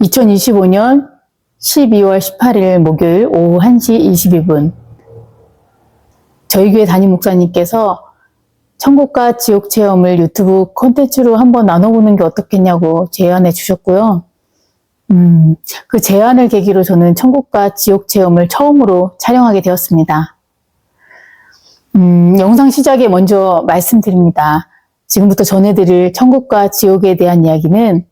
2025년 12월 18일 목요일 오후 1시 22분 저희 교회 담임 목사님께서 천국과 지옥 체험을 유튜브 콘텐츠로 한번 나눠보는 게 어떻겠냐고 제안해 주셨고요. 그 제안을 계기로 저는 천국과 지옥 체험을 처음으로 촬영하게 되었습니다. 영상 시작에 먼저 말씀드립니다. 지금부터 전해드릴 천국과 지옥에 대한 이야기는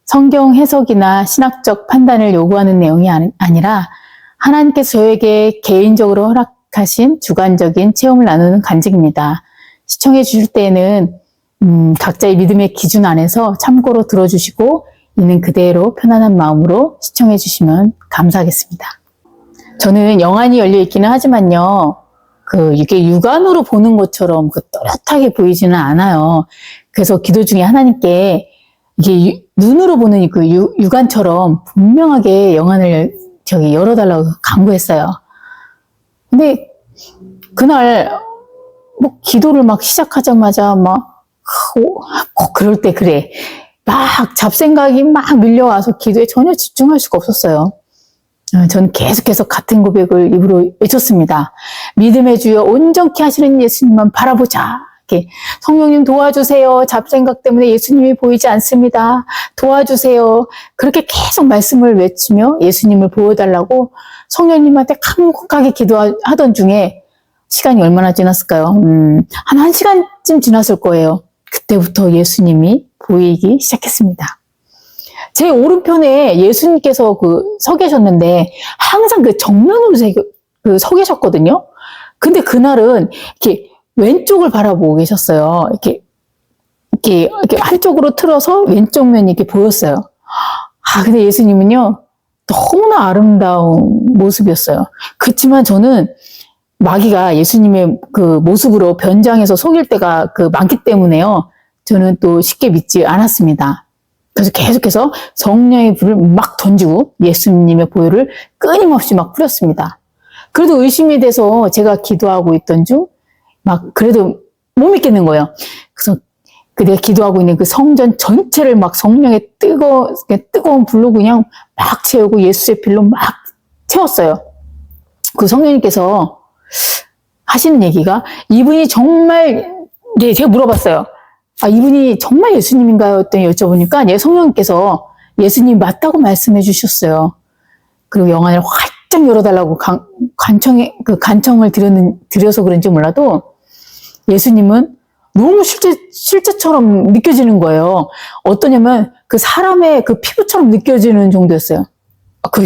성경 해석이나 신학적 판단을 요구하는 내용이 아니라 하나님께서 저에게 개인적으로 허락하신 주관적인 체험을 나누는 간증입니다. 시청해 주실 때에는 각자의 믿음의 기준 안에서 참고로 들어주시고 있는 그대로 편안한 마음으로 시청해 주시면 감사하겠습니다. 저는 영안이 열려 있기는 하지만요. 이게 육안으로 보는 것처럼 또렷하게 보이지는 않아요. 그래서 기도 중에 하나님께 이게 눈으로 보는 육안처럼 분명하게 영안을 열어달라고 간구했어요. 근데 그날 기도를 시작하자마자 꼭 그럴 때 그래. 잡생각이 밀려와서 기도에 전혀 집중할 수가 없었어요. 저는 계속해서 같은 고백을 입으로 외쳤습니다. 믿음의 주여 온전케 하시는 예수님만 바라보자. 성령님 도와주세요. 잡생각 때문에 예수님이 보이지 않습니다. 도와주세요. 그렇게 계속 말씀을 외치며 예수님을 보여달라고 성령님한테 간곡하게 기도하던 중에 시간이 얼마나 지났을까요? 한 1시간쯤 지났을 거예요. 그때부터 예수님이 보이기 시작했습니다. 제 오른편에 예수님께서 서 계셨는데 항상 정면으로 서 계셨거든요. 근데 그날은 이렇게 왼쪽을 바라보고 계셨어요. 이렇게 한쪽으로 틀어서 왼쪽 면이 이렇게 보였어요. 근데 예수님은요, 너무나 아름다운 모습이었어요. 그렇지만 저는 마귀가 예수님의 모습으로 변장해서 속일 때가 많기 때문에요. 저는 또 쉽게 믿지 않았습니다. 그래서 계속해서 성령의 불을 던지고 예수님의 보혈을 끊임없이 뿌렸습니다. 그래도 의심이 돼서 제가 기도하고 있던 중 그래도 못 믿겠는 거예요. 그래서 내가 기도하고 있는 성전 전체를 성령의 뜨거운 불로 그냥 채우고 예수의 빛로 채웠어요. 성령님께서 하시는 얘기가 이분이 정말, 제가 물어봤어요. 이분이 정말 예수님인가요? 했더니 여쭤보니까 성령님께서 예수님 맞다고 말씀해 주셨어요. 그리고 영안을 활짝 열어달라고 간청을 드려서 그런지 몰라도 예수님은 너무 실제처럼 느껴지는 거예요. 어떠냐면 사람의 피부처럼 느껴지는 정도였어요.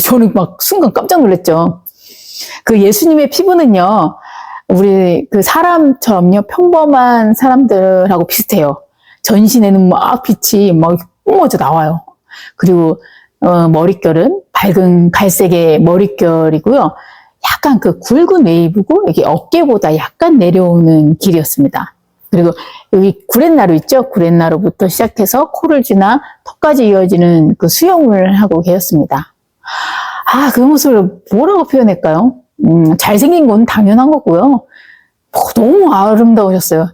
저는 순간 깜짝 놀랐죠. 예수님의 피부는요, 우리 사람처럼요, 평범한 사람들하고 비슷해요. 전신에는 빛이 뿜어져 나와요. 그리고, 머릿결은 밝은 갈색의 머릿결이고요. 약간 굵은 웨이브고, 이게 어깨보다 약간 내려오는 길이었습니다. 그리고 여기 구렛나루 있죠? 구렛나루부터 시작해서 코를 지나 턱까지 이어지는 수염을 하고 계셨습니다. 그 모습을 뭐라고 표현할까요? 잘생긴 건 당연한 거고요. 너무 아름다우셨어요.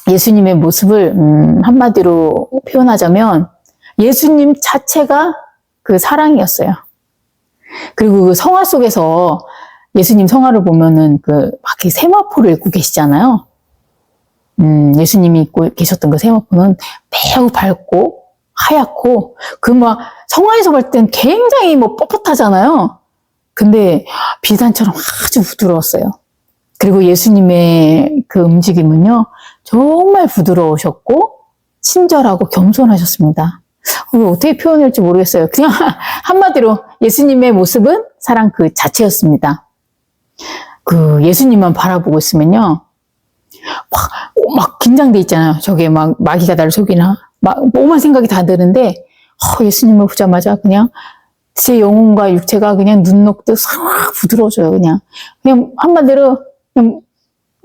예수님의 모습을 한마디로 표현하자면 예수님 자체가 사랑이었어요. 그리고 성화 속에서 예수님 성화를 보면은 세마포를 입고 계시잖아요. 예수님이 입고 계셨던 세마포는 매우 밝고 하얗고 성화에서 볼 땐 굉장히 뻣뻣하잖아요. 근데 비단처럼 아주 부드러웠어요. 그리고 예수님의 움직임은요, 정말 부드러우셨고 친절하고 겸손하셨습니다. 어떻게 표현할지 모르겠어요. 그냥 한마디로 예수님의 모습은 사랑 자체였습니다. 예수님만 바라보고 있으면요, 긴장돼 있잖아요. 저게 마귀가 나를 속이나 오만 생각이 다 드는데 예수님을 보자마자 그냥 제 영혼과 육체가 그냥 눈 녹듯 싹 부드러워져요. 그냥 한마디로 그냥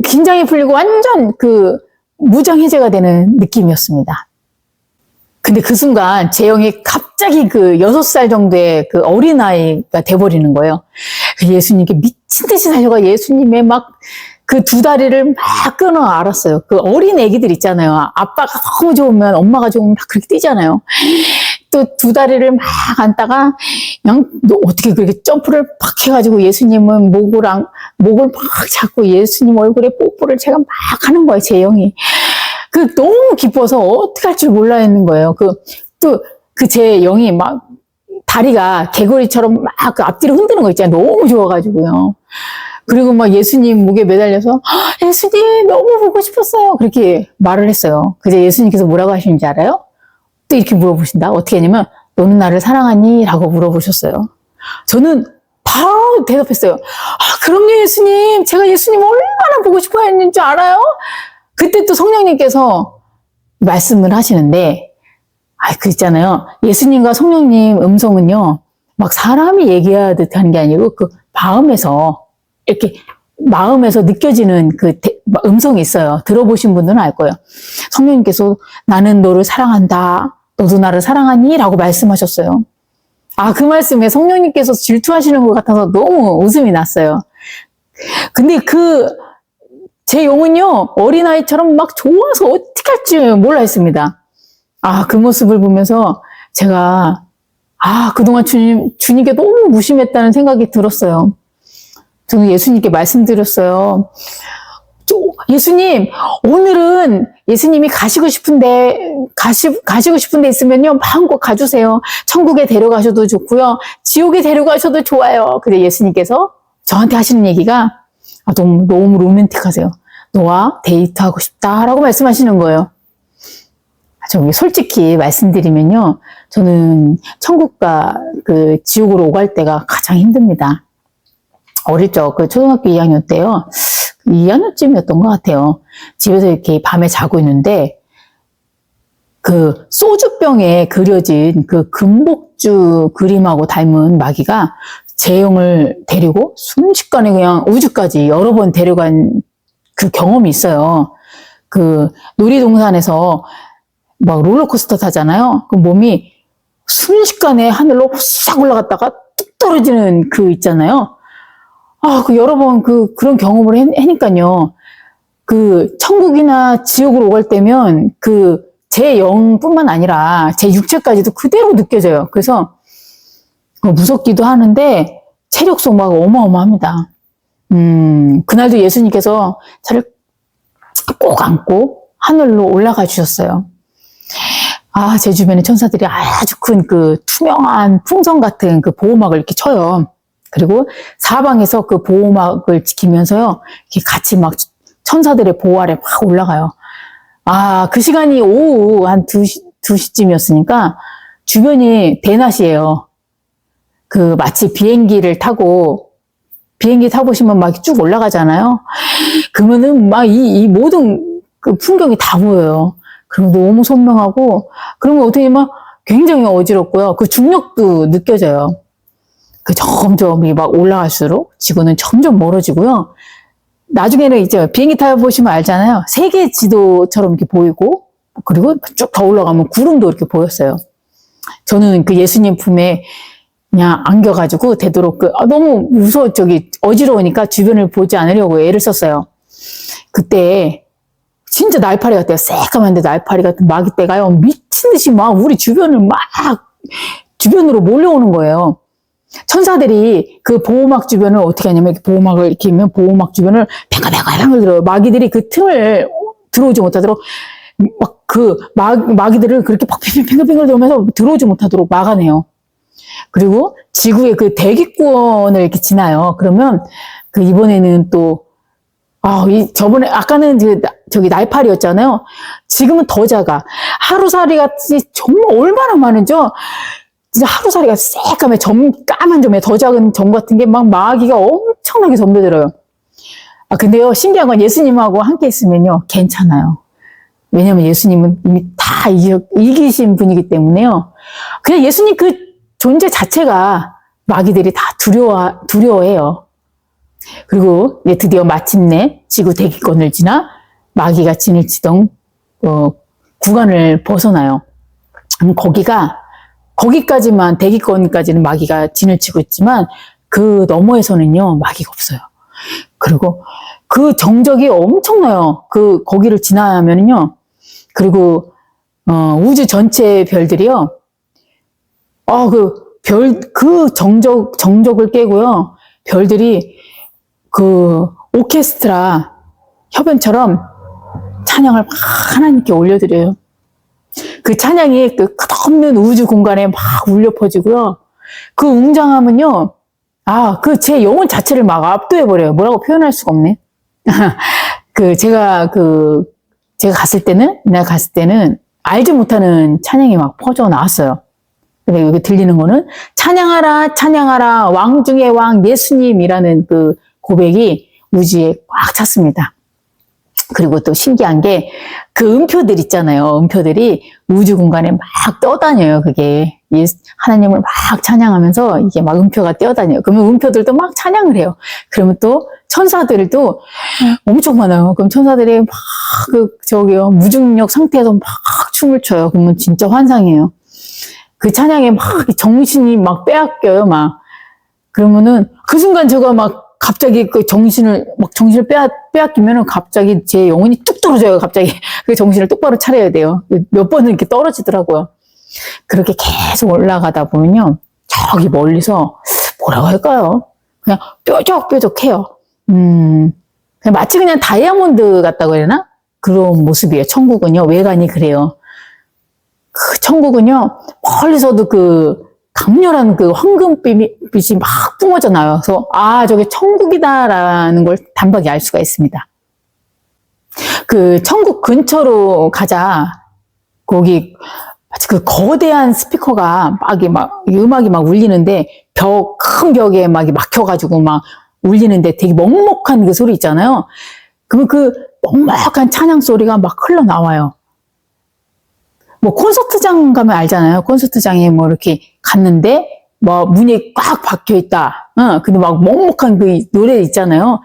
긴장이 풀리고 완전 무장 해제가 되는 느낌이었습니다. 근데 그 순간 제 영이 갑자기 6살 정도의 어린아이가 돼버리는 거예요. 예수님께 미친 듯이 달려가 예수님의 두 다리를 끊어 알았어요. 어린 애기들 있잖아요. 아빠가 너무 좋으면 엄마가 좋으면 그렇게 뛰잖아요. 또 두 다리를 막 앉다가 그냥 너 어떻게 그렇게 점프를 팍 해가지고 예수님은 목을 막 잡고 예수님 얼굴에 뽀뽀를 제가 막 하는 거예요, 제 영이. 너무 기뻐서 어떻게 할 줄 몰라 했는 거예요. 제 영이 막 다리가 개구리처럼 막 그 앞뒤로 흔드는 거 있잖아요. 너무 좋아가지고요. 그리고 막 예수님 목에 매달려서 예수님 너무 보고 싶었어요. 그렇게 말을 했어요. 그제 예수님께서 뭐라고 하시는지 알아요? 또 이렇게 물어보신다. 어떻게 했냐면 너는 나를 사랑하니? 라고 물어보셨어요. 저는 바로 대답했어요. 그럼요 예수님. 제가 예수님 얼마나 보고 싶어 했는 줄 알아요? 그때 또 성령님께서 말씀을 하시는데 그 있잖아요. 예수님과 성령님 음성은요. 막 사람이 얘기하듯 하는 게 아니고 마음에서 느껴지는 음성이 있어요. 들어보신 분들은 알 거예요. 성령님께서 나는 너를 사랑한다. 너도 나를 사랑하니? 라고 말씀하셨어요. 그 말씀에 성령님께서 질투하시는 것 같아서 너무 웃음이 났어요. 근데 제 영은요, 어린아이처럼 막 좋아서 어떻게 할지 몰라 했습니다. 그 모습을 보면서 제가, 그동안 주님께 너무 무심했다는 생각이 들었어요. 저는 예수님께 말씀드렸어요. 예수님, 오늘은 예수님이 가시고 싶은데 있으면요, 마음껏 가주세요. 천국에 데려가셔도 좋고요. 지옥에 데려가셔도 좋아요. 근데 예수님께서 저한테 하시는 얘기가 너무 로맨틱하세요. 너와 데이트하고 싶다라고 말씀하시는 거예요. 솔직히 말씀드리면요. 저는 천국과 지옥으로 오갈 때가 가장 힘듭니다. 어릴 적 초등학교 2학년 때요. 2학년쯤이었던 것 같아요. 집에서 이렇게 밤에 자고 있는데 소주병에 그려진 금복주 그림하고 닮은 마귀가 제 영을 데리고 순식간에 그냥 우주까지 여러 번 데려간 경험이 있어요. 놀이동산에서 막 롤러코스터 타잖아요. 몸이 순식간에 하늘로 싹 올라갔다가 뚝 떨어지는 있잖아요. 여러 번 그런 경험을 하니까요. 천국이나 지옥으로 오갈 때면 제 영뿐만 아니라 제 육체까지도 그대로 느껴져요. 그래서 무섭기도 하는데 체력 소모가 어마어마합니다. 그날도 예수님께서 저를 꼭 안고 하늘로 올라가 주셨어요. 제 주변에 천사들이 아주 큰 투명한 풍선 같은 보호막을 이렇게 쳐요. 그리고 사방에서 보호막을 지키면서요, 이렇게 같이 막 천사들의 보호 아래 막 올라가요. 그 시간이 오후 한 2시쯤이었으니까 주변이 대낮이에요. 마치 비행기 타보시면 막 쭉 올라가잖아요. 그러면은 막 이 모든 풍경이 다 보여요. 그럼 너무 선명하고, 그러면 어떻게 막 굉장히 어지럽고요. 중력도 느껴져요. 점점 막 올라갈수록 지구는 점점 멀어지고요. 나중에는 이제 비행기 타보시면 알잖아요. 세계 지도처럼 이렇게 보이고, 그리고 쭉 더 올라가면 구름도 이렇게 보였어요. 저는 예수님 품에 그냥 안겨가지고 되도록 너무 어지러우니까 주변을 보지 않으려고 애를 썼어요. 그때 진짜 날파리 같아요. 새까만데 날파리 같은 마귀떼가요. 미친 듯이 막 우리 주변을 주변으로 몰려오는 거예요. 천사들이 보호막 주변을 어떻게 하냐면 보호막을 이렇게 하면 보호막 주변을 팽글팽글 들어요. 마귀들이 틈을 들어오지 못하도록 마귀들을 그렇게 막 팽글팽글 들어오면서 들어오지 못하도록 막아내요. 그리고 지구의 대기권을 이렇게 지나요. 그러면 이번에는 또 저번에 아까는 날파리였잖아요. 지금은 더 작아. 하루살이 같이 정말 얼마나 많은죠. 진짜 하루살이가 새까매 까만 점에 더 작은 점 같은 게 막 마귀가 엄청나게 덤벼들어요. 근데요, 신기한 건 예수님하고 함께 있으면요, 괜찮아요. 왜냐면 예수님은 이미 다 이기신 분이기 때문에요. 그냥 예수님 존재 자체가 마귀들이 다 두려워해요. 그리고 드디어 마침내 지구 대기권을 지나 마귀가 진을 치던 구간을 벗어나요. 거기까지만 대기권까지는 마귀가 진을 치고 있지만 너머에서는요 마귀가 없어요. 그리고 정적이 엄청나요. 거기를 지나면은요. 그리고 우주 전체 별들이요 정적을 깨고요. 별들이 그 오케스트라 협연처럼 찬양을 막 하나님께 올려드려요. 그 찬양이 그 끝없는 우주 공간에 막 울려 퍼지고요. 그 웅장함은요, 제 영혼 자체를 막 압도해버려요. 뭐라고 표현할 수가 없네. 제가 갔을 때는 알지 못하는 찬양이 막 퍼져 나왔어요. 근데 여기 들리는 거는 찬양하라, 찬양하라, 왕 중의 왕 예수님이라는 그 고백이 우주에 꽉 찼습니다. 그리고 또 신기한 게 그 음표들 있잖아요. 음표들이 우주 공간에 막 떠다녀요. 그게 하나님을 막 찬양하면서 이게 막 음표가 뛰어다녀요. 그러면 음표들도 막 찬양을 해요. 그러면 또 천사들도 엄청 많아요. 그럼 천사들이 막 무중력 상태에서 막 춤을 춰요. 그러면 진짜 환상이에요. 그 찬양에 막 정신이 막 빼앗겨요. 막 그러면은 그 순간 제가 막 갑자기 그 정신을 빼앗기면은 갑자기 제 영혼이 뚝 떨어져요. 갑자기 그 정신을 똑바로 차려야 돼요. 몇 번은 이렇게 떨어지더라고요. 그렇게 계속 올라가다 보면요, 저기 멀리서 뭐라고 할까요? 그냥 뾰족뾰족해요. 그냥 마치 그냥 다이아몬드 같다고 해야 되나? 그런 모습이에요. 천국은요, 외관이 그래요. 그 천국은요, 멀리서도 그 강렬한 그 황금빛이 막 뿜어져 나와서 저게 천국이다라는 걸 단박에 알 수가 있습니다. 그 천국 근처로 가자. 거기 그 거대한 스피커가 음악이 막 울리는데 큰 벽에 막 막혀가지고 막 울리는데 되게 먹먹한 그 소리 있잖아요. 그러면 그 먹먹한 찬양 소리가 막 흘러나와요. 뭐 콘서트장 가면 알잖아요. 콘서트장에 뭐 이렇게 갔는데 뭐 문이 꽉 박혀 있다. 근데 막 먹먹한 그 노래 있잖아요.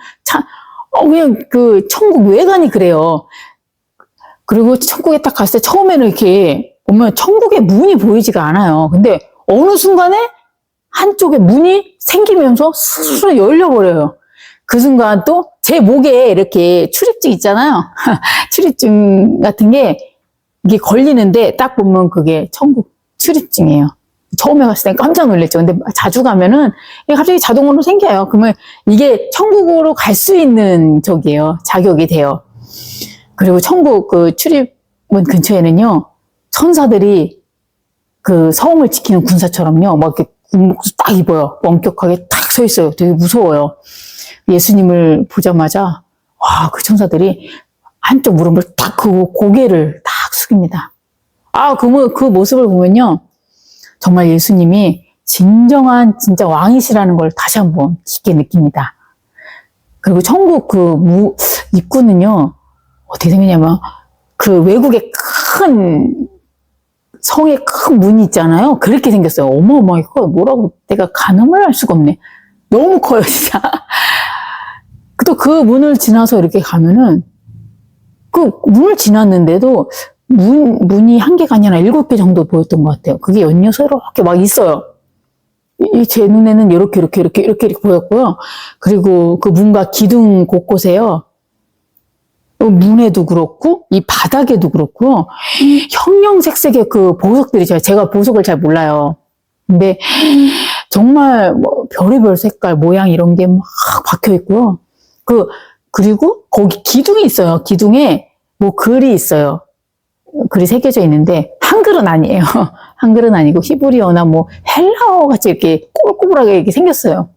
그냥 그 천국 외관이 그래요. 그리고 천국에 딱 갔을 때 처음에는 이렇게 보면 천국의 문이 보이지가 않아요. 근데 어느 순간에 한쪽에 문이 생기면서 스스로 열려버려요. 그 순간 또 제 목에 이렇게 출입증 있잖아요. 출입증 같은 게 이게 걸리는데 딱 보면 그게 천국 출입증이에요. 처음에 갔을 때 깜짝 놀랐죠. 근데 자주 가면은 이게 갑자기 자동으로 생겨요. 그러면 이게 천국으로 갈 수 있는 자격이 돼요. 그리고 천국 그 출입문 근처에는요, 천사들이 그 성을 지키는 군사처럼요, 막 이렇게 군복을 딱 입어요. 엄격하게 딱 서 있어요. 되게 무서워요. 예수님을 보자마자, 그 천사들이 한쪽 무릎을 딱 그 고개를 딱 숙입니다. 그 모습을 보면요, 정말 예수님이 진정한 진짜 왕이시라는 걸 다시 한번 깊게 느낍니다. 그리고 천국 입구는요, 어떻게 생겼냐면, 그 외국의 성에 큰 문이 있잖아요. 그렇게 생겼어요. 어마어마하게 커요. 뭐라고 내가 가늠을 할 수가 없네. 너무 커요, 진짜. 또 그 문을 지나서 이렇게 가면은, 그 문을 지났는데도 문이 한 개가 아니라 7개 정도 보였던 것 같아요. 그게 연이어서 이렇게 막 있어요. 제 눈에는 이렇게 보였고요. 그리고 그 문과 기둥 곳곳에요. 문에도 그렇고, 이 바닥에도 그렇고요. 형형색색의 그 보석들이 제가 보석을 잘 몰라요. 근데 정말 뭐 별의별 색깔, 모양 이런 게 막 박혀 있고요. 그리고 거기 기둥이 있어요. 기둥에 뭐 글이 있어요. 글이 새겨져 있는데 한글은 아니에요. 한글은 아니고 히브리어나 뭐 헬라어 같이 이렇게 꼬불꼬불하게 이렇게 생겼어요.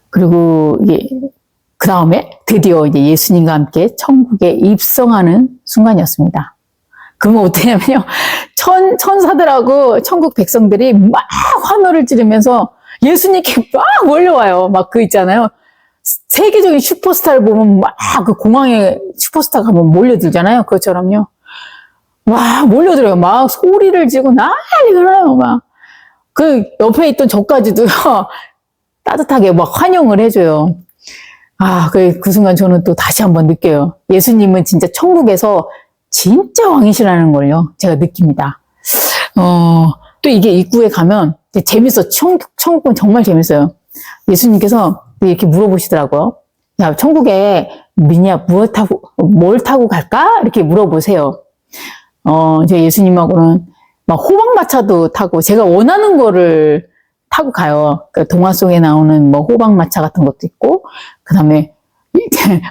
그리고 그 다음에 드디어 이제 예수님과 함께 천국에 입성하는 순간이었습니다. 그러면 어떠냐면요, 천사들하고 천국 백성들이 막 환호를 지르면서 예수님께 막 몰려와요. 막 있잖아요. 세계적인 슈퍼스타를 보면 막 그 공항에 슈퍼스타 가면 몰려들잖아요. 그것처럼요. 와, 몰려들어요. 막 소리를 지르고 난리가 나요. 막. 그 옆에 있던 저까지도요, 따뜻하게 막 환영을 해줘요. 그 순간 저는 또 다시 한번 느껴요. 예수님은 진짜 천국에서 진짜 왕이시라는 걸요, 제가 느낍니다. 또 이게 입구에 가면 재밌어. 천국은 정말 재밌어요. 예수님께서 이렇게 물어보시더라고요. 야, 천국에 미니야, 뭘 타고 갈까? 이렇게 물어보세요. 이제 예수님하고는 막 호박마차도 타고 제가 원하는 거를 타고 가요. 그 동화 속에 나오는 뭐 호박마차 같은 것도 있고, 그 다음에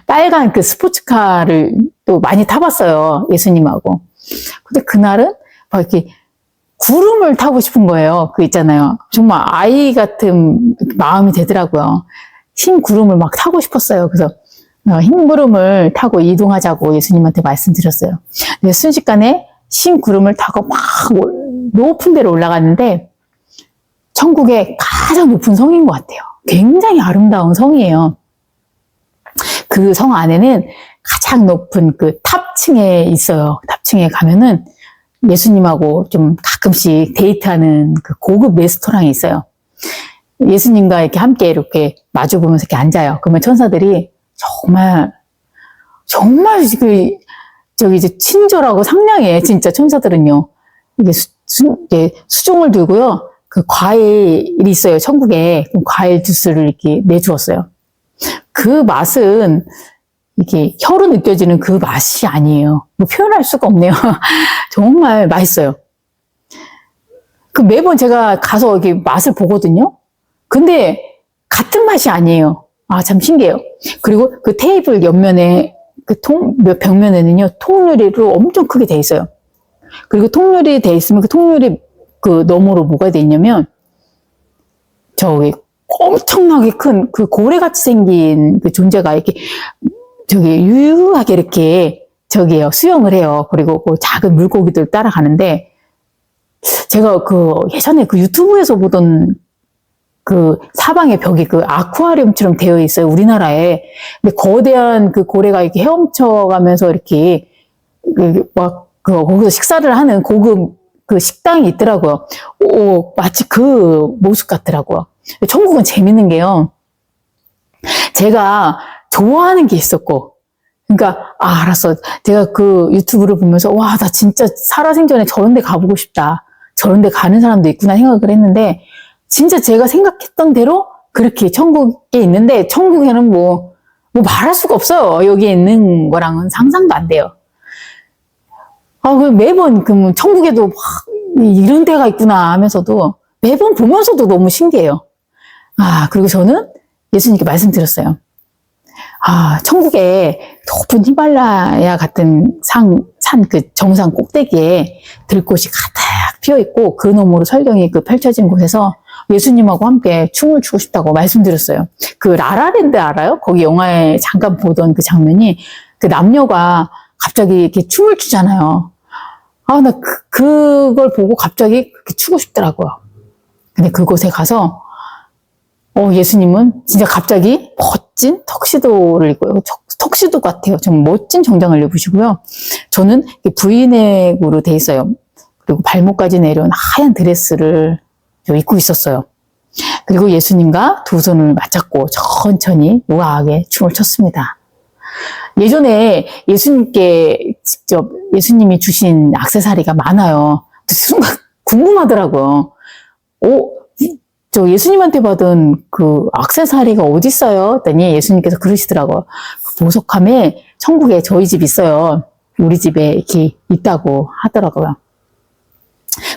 빨간 그 스포츠카를 또 많이 타봤어요. 예수님하고. 근데 그날은 막 이렇게 구름을 타고 싶은 거예요. 그 있잖아요. 정말 아이 같은 마음이 되더라고요. 흰 구름을 막 타고 싶었어요. 그래서 흰 구름을 타고 이동하자고 예수님한테 말씀드렸어요. 근데 순식간에 흰 구름을 타고 막 높은 데로 올라갔는데 천국의 가장 높은 성인 것 같아요. 굉장히 아름다운 성이에요. 그 성 안에는 가장 높은 그 탑층에 있어요. 탑층에 가면은 예수님하고 좀 가끔씩 데이트하는 그 고급 레스토랑이 있어요. 예수님과 이렇게 함께 이렇게 마주보면서 이렇게 앉아요. 그러면 천사들이 정말 이제 친절하고 상냥해. 진짜 천사들은요. 이게 수종을 들고요. 그 과일이 있어요. 천국에. 과일 주스를 이렇게 내주었어요. 그 맛은 이게 혀로 느껴지는 그 맛이 아니에요. 뭐 표현할 수가 없네요. 정말 맛있어요. 그 매번 제가 가서 이렇게 맛을 보거든요. 근데 같은 맛이 아니에요. 아, 참 신기해요. 그리고 그 테이블 옆면에 벽면에는요, 통유리로 엄청 크게 돼 있어요. 그리고 통유리 돼 있으면 그 통유리 그 너머로 뭐가 돼 있냐면 저기 엄청나게 큰 그 고래같이 생긴 그 존재가 이렇게 유유하게 이렇게 수영을 해요. 그리고 그 작은 물고기들 따라가는데 제가 그 예전에 그 유튜브에서 보던 그 사방에 벽이 그 아쿠아리움처럼 되어 있어요. 우리나라에. 근데 거대한 그 고래가 이렇게 헤엄쳐가면서 이렇게 거기서 식사를 하는 고급 그 식당이 있더라고요. 마치 그 모습 같더라고요. 천국은 재밌는 게요. 제가 좋아하는 게 있었고, 그러니까, 알았어. 제가 그 유튜브를 보면서, 와, 나 진짜 살아생전에 저런 데 가보고 싶다. 저런 데 가는 사람도 있구나 생각을 했는데, 진짜 제가 생각했던 대로 그렇게 천국에 있는데, 천국에는 뭐 말할 수가 없어요. 여기에 있는 거랑은 상상도 안 돼요. 매번, 천국에도 막 이런 데가 있구나 하면서도, 매번 보면서도 너무 신기해요. 그리고 저는 예수님께 말씀드렸어요. 천국에 높은 히말라야 같은 산 그 정상 꼭대기에 들꽃이 가득 피어 있고 그 너머로 설경이 펼쳐진 곳에서 예수님하고 함께 춤을 추고 싶다고 말씀드렸어요. 그 라라랜드 알아요? 거기 영화에 잠깐 보던 그 장면이 그 남녀가 갑자기 이렇게 춤을 추잖아요. 나 그걸 보고 갑자기 그렇게 추고 싶더라고요. 근데 그곳에 가서 예수님은 진짜 갑자기 멋진 턱시도를 입고, 턱시도 같아요. 좀 멋진 정장을 입으시고요. 저는 V넥으로 돼 있어요. 그리고 발목까지 내려온 하얀 드레스를 입고 있었어요. 그리고 예수님과 두 손을 맞잡고 천천히 우아하게 춤을 췄습니다. 예전에 예수님께 직접 예수님이 주신 액세서리가 많아요. 순간 궁금하더라고요. 저 예수님한테 받은 그 액세서리가 어디 있어요? 했더니 예수님께서 그러시더라고요. 보석함에 천국에 저희 집 있어요. 우리 집에 이렇게 있다고 하더라고요.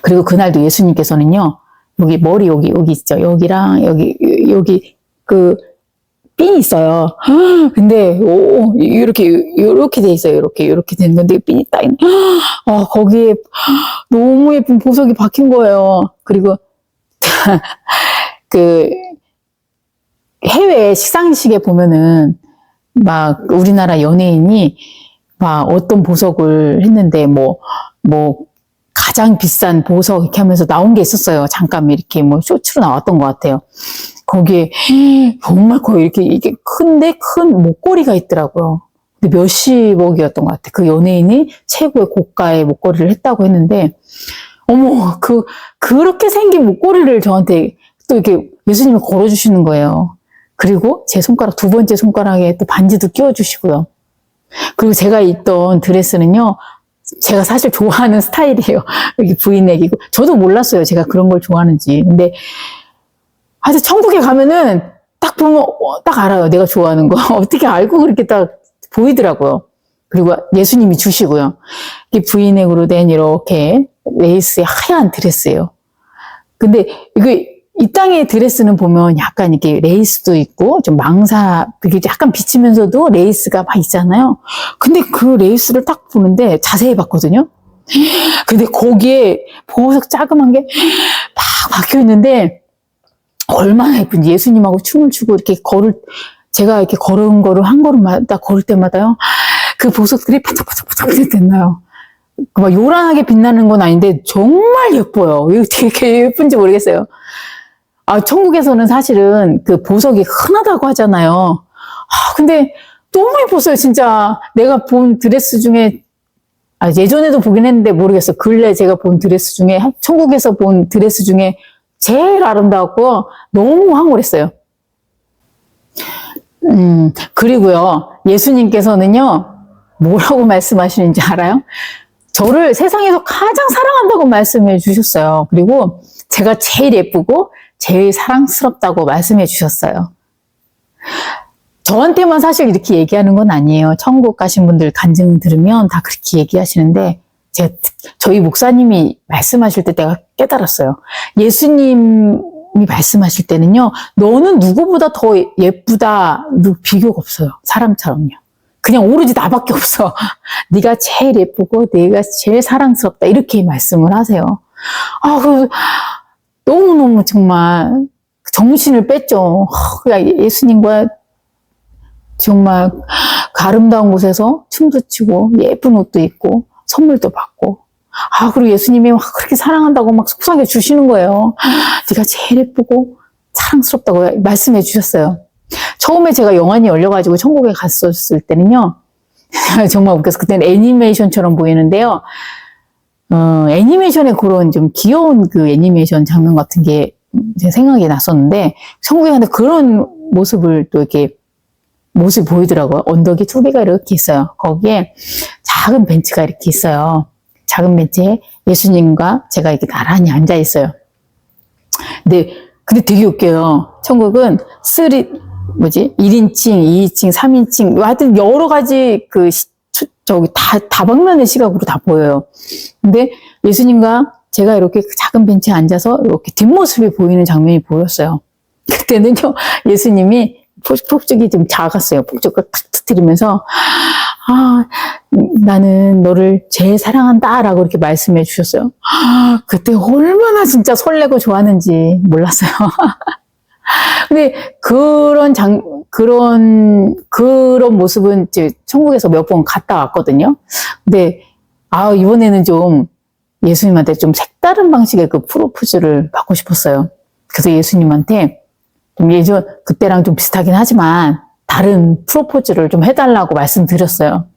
그리고 그날도 예수님께서는요, 여기 머리 여기 있죠. 여기랑 여기 그 핀이 있어요. 근데 이렇게 돼 있어요. 이렇게 되는 건데 핀이 딱 있는. 거기에 너무 예쁜 보석이 박힌 거예요. 그리고 그 해외 시상식에 보면은 막 우리나라 연예인이 막 어떤 보석을 했는데 뭐 가장 비싼 보석 이렇게 하면서 나온 게 있었어요. 잠깐 이렇게 쇼츠로 나왔던 것 같아요. 거기에 정말 거의 이게 큰 목걸이가 있더라고요. 근데 몇십억이었던 것 같아요. 그 연예인이 최고의 고가의 목걸이를 했다고 했는데, 어머, 그렇게 생긴 목걸이를 저한테 또 이렇게 예수님이 걸어주시는 거예요. 그리고 제 두 번째 손가락에 또 반지도 끼워주시고요. 그리고 제가 입던 드레스는요, 제가 사실 좋아하는 스타일이에요. 이렇게 V넥이고. 저도 몰랐어요. 제가 그런 걸 좋아하는지. 근데, 하여튼 천국에 가면은 딱 보면, 딱 알아요. 내가 좋아하는 거. 어떻게 알고 그렇게 딱 보이더라고요. 그리고 예수님이 주시고요. 이렇게 V넥으로 된 이렇게 레이스의 하얀 드레스예요. 근데 이 땅의 드레스는 보면 약간 이렇게 레이스도 있고 좀 그게 약간 비치면서도 레이스가 막 있잖아요. 근데 그 레이스를 딱 보는데 자세히 봤거든요. 근데 거기에 보석 자그만 게 막 박혀 있는데 얼마나 예쁜지. 예수님하고 춤을 추고 이렇게 제가 이렇게 걸은 거를 한 걸음마다 걸을 때마다요. 그 보석들이 반짝반짝반짝 됐나요. 막 요란하게 빛나는 건 아닌데 정말 예뻐요. 왜 되게 예쁜지 모르겠어요. 천국에서는 사실은 그 보석이 흔하다고 하잖아요. 근데 너무 예뻤어요, 진짜. 내가 본 드레스 중에, 예전에도 보긴 했는데 모르겠어. 근래 제가 본 드레스 중에, 천국에서 본 드레스 중에 제일 아름다웠고, 너무 황홀했어요. 그리고요, 예수님께서는요, 뭐라고 말씀하시는지 알아요? 저를 세상에서 가장 사랑한다고 말씀해 주셨어요. 그리고 제가 제일 예쁘고 제일 사랑스럽다고 말씀해 주셨어요. 저한테만 사실 이렇게 얘기하는 건 아니에요. 천국 가신 분들 간증 들으면 다 그렇게 얘기하시는데 저희 목사님이 말씀하실 때 내가 깨달았어요. 예수님이 말씀하실 때는요. 너는 누구보다 더 예쁘다. 비교가 없어요. 사람처럼요. 그냥 오로지 나밖에 없어. 네가 제일 예쁘고 네가 제일 사랑스럽다. 이렇게 말씀을 하세요. 너무너무 정말 정신을 뺐죠. 예수님과 정말 아름다운 곳에서 춤도 추고 예쁜 옷도 입고 선물도 받고 그리고 예수님이 막 그렇게 사랑한다고 막 속삭여 주시는 거예요. 네가 제일 예쁘고 사랑스럽다고 말씀해 주셨어요. 처음에 제가 영안이 열려가지고 천국에 갔었을 때는요. 정말 웃겨서 그때는 애니메이션처럼 보이는데요. 애니메이션의 그런 좀 귀여운 그 애니메이션 장면 같은 게 제 생각이 났었는데 천국에 갔는데 그런 모습을 또 이렇게 모습이 보이더라고요. 언덕이 2개가 이렇게 있어요. 거기에 작은 벤치가 이렇게 있어요. 작은 벤치에 예수님과 제가 이렇게 나란히 앉아 있어요. 근데 되게 웃겨요. 천국은 1인칭, 2인칭, 3인칭, 하여튼 여러 가지 다방면의 시각으로 다 보여요. 근데 예수님과 제가 이렇게 작은 벤치에 앉아서 이렇게 뒷모습이 보이는 장면이 보였어요. 그때는요, 예수님이 폭죽이 좀 작았어요. 폭죽을 탁 터뜨리면서, 나는 너를 제일 사랑한다. 라고 이렇게 말씀해 주셨어요. 그때 얼마나 진짜 설레고 좋았는지 몰랐어요. 근데 그런 모습은 이제 천국에서 몇 번 갔다 왔거든요. 근데, 이번에는 좀 예수님한테 좀 색다른 방식의 그 프로포즈를 받고 싶었어요. 그래서 예수님한테 그때랑 좀 비슷하긴 하지만 다른 프로포즈를 좀 해달라고 말씀드렸어요.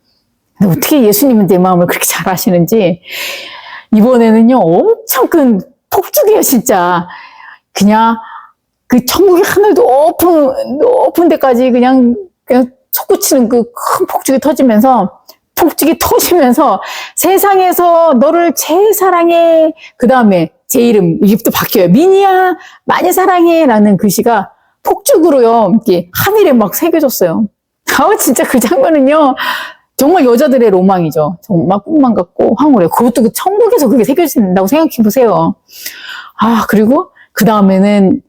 근데 어떻게 예수님은 내 마음을 그렇게 잘 아시는지 이번에는요, 엄청 큰 폭죽이에요, 진짜. 그냥 그 천국의 하늘도 높은 데까지 그냥 솟구치는 그 큰 폭죽이 터지면서 세상에서 너를 제일 사랑해. 그 다음에 제 이름, 이게 또 바뀌어요. 미니야, 많이 사랑해. 라는 글씨가 폭죽으로요, 이렇게 하늘에 막 새겨졌어요. 진짜 그 장면은요, 정말 여자들의 로망이죠. 정말 꿈만 같고 황홀해요. 그것도 그 천국에서 그게 새겨진다고 생각해 보세요. 그리고 그 다음에는,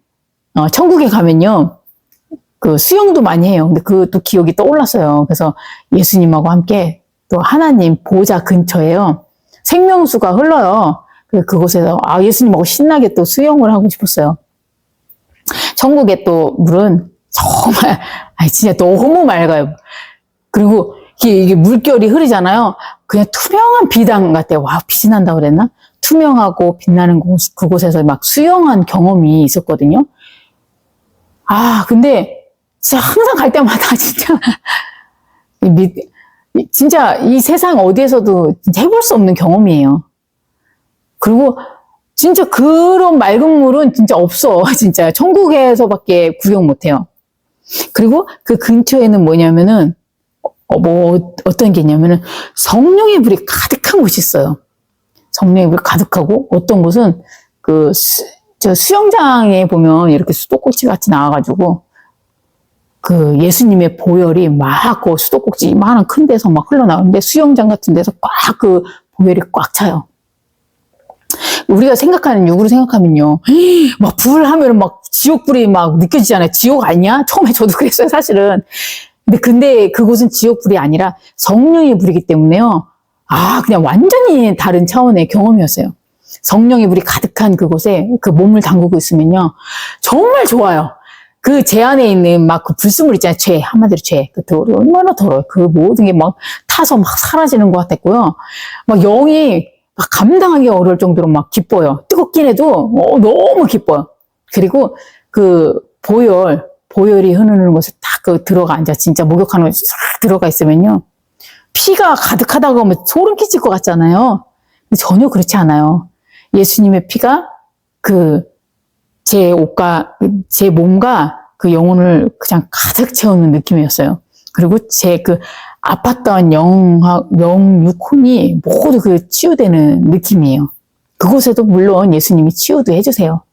천국에 가면요, 그 수영도 많이 해요. 근데 그것도 기억이 떠올랐어요. 그래서 예수님하고 함께 또 하나님 보좌 근처에요. 생명수가 흘러요. 그곳에서 예수님하고 신나게 또 수영을 하고 싶었어요. 천국의 또 물은 정말 진짜 너무 맑아요. 그리고 이게 물결이 흐르잖아요. 그냥 투명한 비당 같아요. 빛이 난다고 그랬나? 투명하고 빛나는 그곳에서 막 수영한 경험이 있었거든요. 근데 진짜 항상 갈 때마다 진짜 이 세상 어디에서도 진짜 해볼 수 없는 경험이에요. 그리고 진짜 그런 맑은 물은 진짜 없어. 진짜 천국에서밖에 구경 못해요. 그리고 그 근처에는 뭐냐면은 어떤 게 있냐면은 성령의 불이 가득한 곳이 있어요. 성령의 불이 가득하고 어떤 곳은 수영장에 보면 이렇게 수도꼭지 같이 나와가지고 그 예수님의 보혈이 막 그 수도꼭지 이만한 큰 데서 막 흘러나오는데 수영장 같은 데서 꽉 그 보혈이 꽉 차요. 우리가 생각하는, 육으로 생각하면요. 막 불 하면은 막 지옥불이 막 느껴지잖아요. 지옥 아니야? 처음에 저도 그랬어요, 사실은. 근데 그곳은 지옥불이 아니라 성령의 불이기 때문에요. 그냥 완전히 다른 차원의 경험이었어요. 성령의 불이 가득한 그곳에 그 몸을 담그고 있으면요. 정말 좋아요. 그 제 안에 있는 막 그 불순물 있잖아요. 죄, 한마디로 죄. 그 얼마나 더러워요. 그 모든 게 막 타서 막 사라지는 것 같았고요. 막 영이 막 감당하기 어려울 정도로 막 기뻐요. 뜨겁긴 해도 너무 기뻐요. 그리고 그 보혈이 흐르는 곳에 딱 그 들어가 앉아, 진짜 목욕하는 곳에 싹 들어가 있으면요. 피가 가득하다고 하면 소름 끼칠 것 같잖아요. 근데 전혀 그렇지 않아요. 예수님의 피가 제 옷과 제 몸과 그 영혼을 그냥 가득 채우는 느낌이었어요. 그리고 제 아팠던 영육혼이 모두 치유되는 느낌이에요. 그곳에도 물론 예수님이 치유도 해주세요.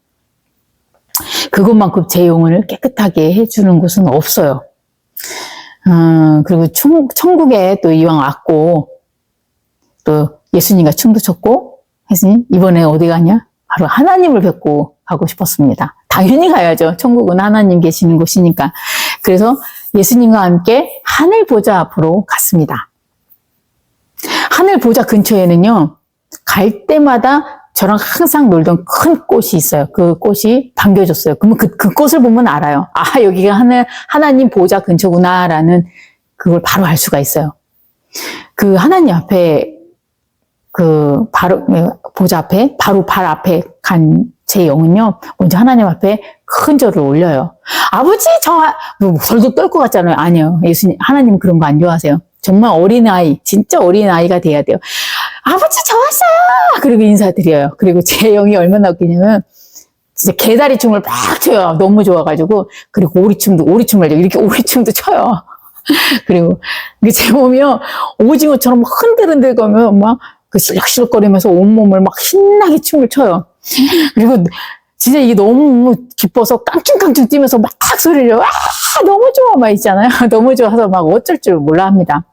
그것만큼 제 영혼을 깨끗하게 해주는 곳은 없어요. 그리고 천국에 또 이왕 왔고, 또 예수님과 춤도 췄고, 예수님, 이번에 어디 가냐? 바로 하나님을 뵙고 가고 싶었습니다. 당연히 가야죠. 천국은 하나님 계시는 곳이니까. 그래서 예수님과 함께 하늘 보좌 앞으로 갔습니다. 하늘 보좌 근처에는요, 갈 때마다 저랑 항상 놀던 큰 꽃이 있어요. 그 꽃이 반겨줬어요. 그러면 그 꽃을 보면 알아요. 여기가 하나님 보좌 근처구나라는 그걸 바로 알 수가 있어요. 그 하나님 앞에, 바로, 보좌 앞에, 바로 발 앞에 간 제 영은요, 먼저 하나님 앞에 큰 절을 올려요. 아버지, 절도 떨 것 같잖아요. 아니요. 하나님 그런 거 안 좋아하세요. 정말 어린아이, 진짜 어린아이가 돼야 돼요. 아버지, 저 왔어요! 그리고 인사드려요. 그리고 제 영이 얼마나 웃기냐면, 진짜 개다리 춤을 막 춰요. 너무 좋아가지고. 그리고 오리춤 말죠. 이렇게 오리춤도 춰요. 그리고 제 몸이요, 오징어처럼 막 흔들흔들 거면 막 실룩실룩거리면서 온몸을 막 신나게 춤을 춰요. 그리고 진짜 이게 너무 기뻐서 깡충깡충 뛰면서 막 소리를, 너무 좋아, 막 있잖아요. 너무 좋아서 막 어쩔 줄 몰라 합니다.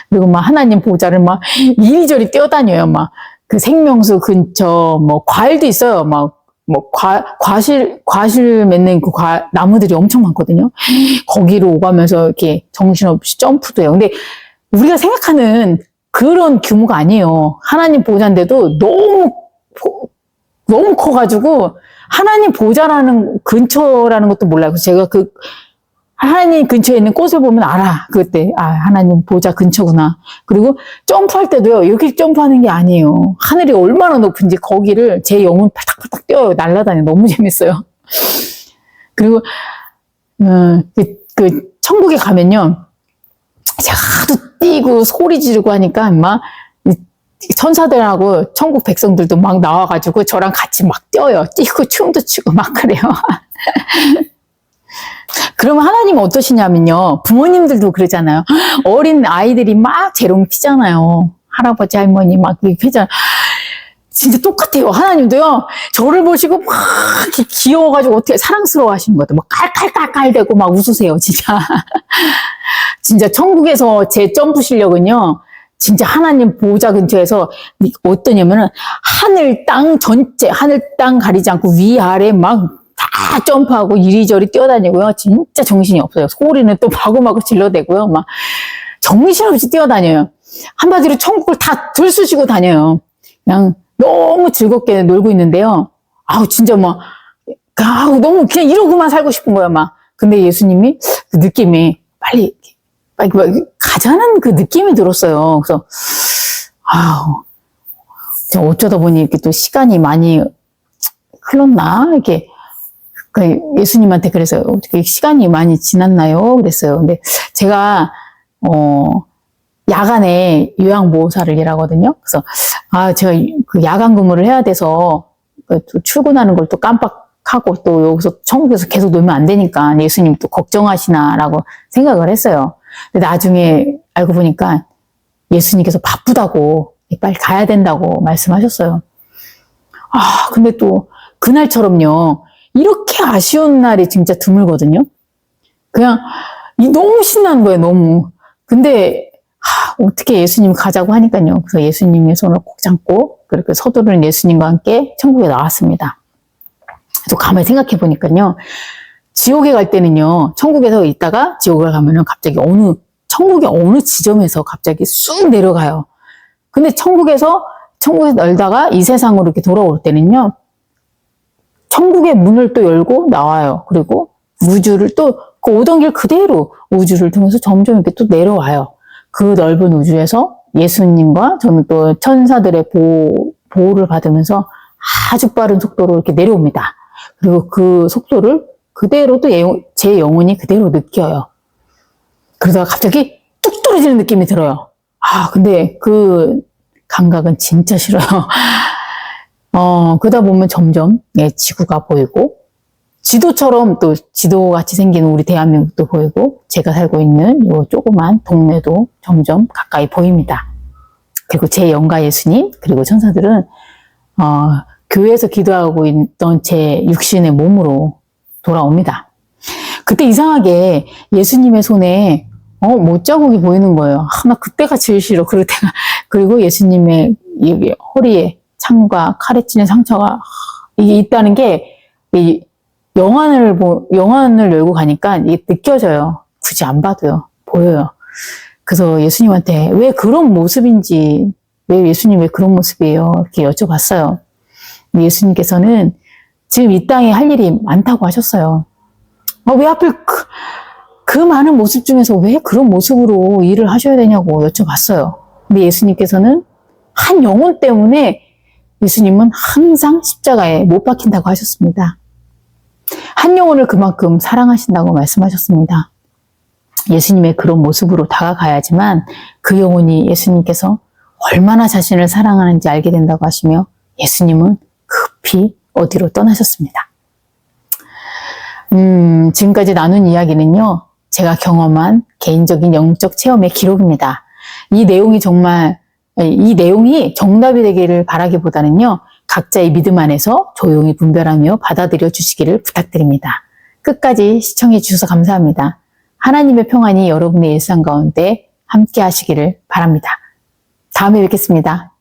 그리고 막 하나님 보좌를 막 이리저리 뛰어다녀요. 막 그 생명수 근처 뭐 과일도 있어요. 막 뭐 과실 맺는 나무들이 엄청 많거든요. 거기로 오가면서 이렇게 정신없이 점프도 해요. 근데 우리가 생각하는 그런 규모가 아니에요. 하나님 보좌인데도 너무 커가지고 하나님 보좌라는 근처라는 것도 몰라요. 그래서 제가 하나님 근처에 있는 꽃을 보면 알아. 그때 하나님 보좌 근처구나. 그리고 점프할 때도요. 이렇게 점프하는 게 아니에요. 하늘이 얼마나 높은지 거기를 제 영혼 팔딱팔딱 뛰어요. 날아다녀. 너무 재밌어요. 그리고 천국에 가면요. 제가 하도 뛰고 소리 지르고 하니까 막 천사들하고 천국 백성들도 막 나와가지고 저랑 같이 막 뛰어요. 뛰고 춤도 추고 막 그래요. 그러면 하나님은 어떠시냐면요. 부모님들도 그러잖아요. 어린 아이들이 막 재롱 피잖아요. 할아버지, 할머니 막 피잖아요. 진짜 똑같아요. 하나님도요. 저를 보시고 막 귀여워가지고 어떻게 사랑스러워 하시는 것 같아요. 막 깔깔깔깔대고 막 웃으세요. 진짜. 진짜 천국에서 제 점프 실력은요. 진짜 하나님 보좌 근처에서 어떠냐면은 하늘 땅 가리지 않고 위아래 막 다 점프하고 이리저리 뛰어다니고요. 진짜 정신이 없어요. 소리는 또 마구마구 질러대고요. 막 정신없이 뛰어다녀요. 한마디로 천국을 다 들쑤시고 다녀요. 그냥 너무 즐겁게 놀고 있는데요. 진짜 너무 그냥 이러고만 살고 싶은 거야, 막. 근데 예수님이 그 느낌이 빨리 가자는 그 느낌이 들었어요. 그래서, 어쩌다 보니 이렇게 또 시간이 많이 흘렀나? 이렇게. 예수님한테 그래서 어떻게 시간이 많이 지났나요? 그랬어요. 근데 제가, 야간에 요양보호사를 일하거든요. 그래서, 제가 그 야간 근무를 해야 돼서, 또 출근하는 걸 또 깜빡하고 또 여기서 천국에서 계속 놀면 안 되니까 예수님 또 걱정하시나라고 생각을 했어요. 근데 나중에 알고 보니까 예수님께서 바쁘다고 빨리 가야 된다고 말씀하셨어요. 근데 또 그날처럼요. 이렇게 아쉬운 날이 진짜 드물거든요. 그냥 너무 신나는 거예요. 너무. 근데 어떻게 예수님 가자고 하니까요. 그래서 예수님의 손을 꼭 잡고 그렇게 서두르는 예수님과 함께 천국에 나왔습니다. 또 가만히 생각해 보니까요. 지옥에 갈 때는요, 천국에서 있다가 지옥을 가면은 갑자기 천국의 어느 지점에서 갑자기 쑥 내려가요. 근데 천국에서 놀다가 이 세상으로 이렇게 돌아올 때는요, 천국의 문을 또 열고 나와요. 그리고 우주를 또, 그 오던 길 그대로 우주를 통해서 점점 이렇게 또 내려와요. 그 넓은 우주에서 예수님과 저는 또 천사들의 보호를 받으면서 아주 빠른 속도로 이렇게 내려옵니다. 그리고 그 속도를 그대로 또 제 영혼이 그대로 느껴요. 그러다가 갑자기 뚝 떨어지는 느낌이 들어요. 근데 그 감각은 진짜 싫어요. 그러다 보면 점점 지구가 보이고, 지도처럼 또 지도같이 생긴 우리 대한민국도 보이고, 제가 살고 있는 이 조그만 동네도 점점 가까이 보입니다. 그리고 제 영가 예수님, 그리고 천사들은, 교회에서 기도하고 있던 제 육신의 몸으로 돌아옵니다. 그때 이상하게 예수님의 손에, 못자국이 보이는 거예요. 나 그때가 제일 싫어. 그리고 예수님의 허리에 창과 칼에 찔린 상처가 이게 있다는 게, 영안을 열고 가니까 이게 느껴져요. 굳이 안 봐도요. 보여요. 그래서 예수님한테 왜 그런 모습인지, 예수님 왜 그런 모습이에요? 이렇게 여쭤봤어요. 예수님께서는 지금 이 땅에 할 일이 많다고 하셨어요. 왜 하필 그 많은 모습 중에서 왜 그런 모습으로 일을 하셔야 되냐고 여쭤봤어요. 근데 예수님께서는 한 영혼 때문에 예수님은 항상 십자가에 못 박힌다고 하셨습니다. 한 영혼을 그만큼 사랑하신다고 말씀하셨습니다. 예수님의 그런 모습으로 다가가야지만 그 영혼이 예수님께서 얼마나 자신을 사랑하는지 알게 된다고 하시며 예수님은 급히 어디로 떠나셨습니다. 지금까지 나눈 이야기는요, 제가 경험한 개인적인 영적 체험의 기록입니다. 이 내용이 정답이 되기를 바라기보다는요, 각자의 믿음 안에서 조용히 분별하며 받아들여 주시기를 부탁드립니다. 끝까지 시청해 주셔서 감사합니다. 하나님의 평안이 여러분의 일상 가운데 함께 하시기를 바랍니다. 다음에 뵙겠습니다.